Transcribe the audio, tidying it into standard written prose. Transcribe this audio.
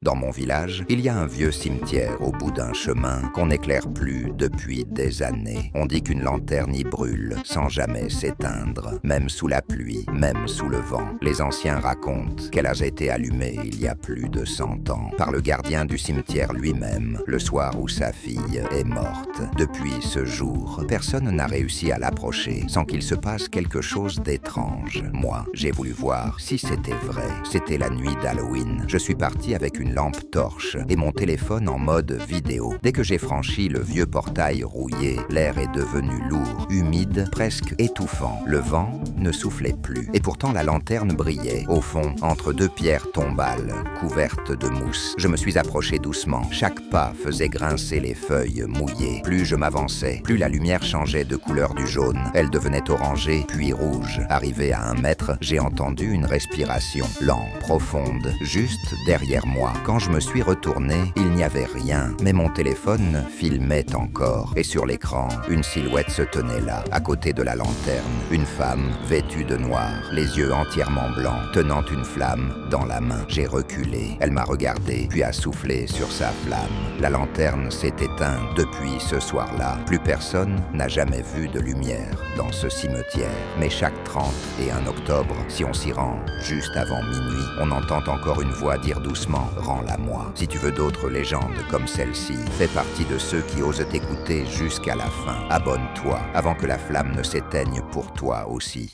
Dans mon village, il y a un vieux cimetière au bout d'un chemin qu'on n'éclaire plus depuis des années. On dit qu'une lanterne y brûle sans jamais s'éteindre, même sous la pluie, même sous le vent. Les anciens racontent qu'elle a été allumée il y a plus de 100 ans par le gardien du cimetière lui-même, le soir où sa fille est morte. Depuis ce jour, personne n'a réussi à l'approcher sans qu'il se passe quelque chose d'étrange. Moi, j'ai voulu voir si c'était vrai. C'était la nuit d'Halloween. Je suis parti avec une lampe torche et mon téléphone en mode vidéo. Dès que j'ai franchi le vieux portail rouillé, l'air est devenu lourd, humide, presque étouffant. Le vent ne soufflait plus. Et pourtant la lanterne brillait, au fond, entre deux pierres tombales, couvertes de mousse. Je me suis approché doucement. Chaque pas faisait grincer les feuilles mouillées. Plus je m'avançais, plus la lumière changeait de couleur du jaune. Elle devenait orangée, puis rouge. Arrivé à 1 mètre, j'ai entendu une respiration lente, profonde, juste derrière moi. Quand je me suis retourné, il n'y avait rien, mais mon téléphone filmait encore. Et sur l'écran, une silhouette se tenait là, à côté de la lanterne. Une femme, vêtue de noir, les yeux entièrement blancs, tenant une flamme dans la main. J'ai reculé. Elle m'a regardé, puis a soufflé sur sa flamme. La lanterne s'est éteinte depuis ce soir-là. Plus personne n'a jamais vu de lumière dans ce cimetière. Mais chaque 30 et 1 octobre, si on s'y rend juste avant minuit, on entend encore une voix dire doucement « Rends-la moi ». Si tu veux d'autres légendes comme celle-ci, fais partie de ceux qui osent t'écouter jusqu'à la fin. Abonne-toi avant que la flamme ne s'éteigne pour toi aussi.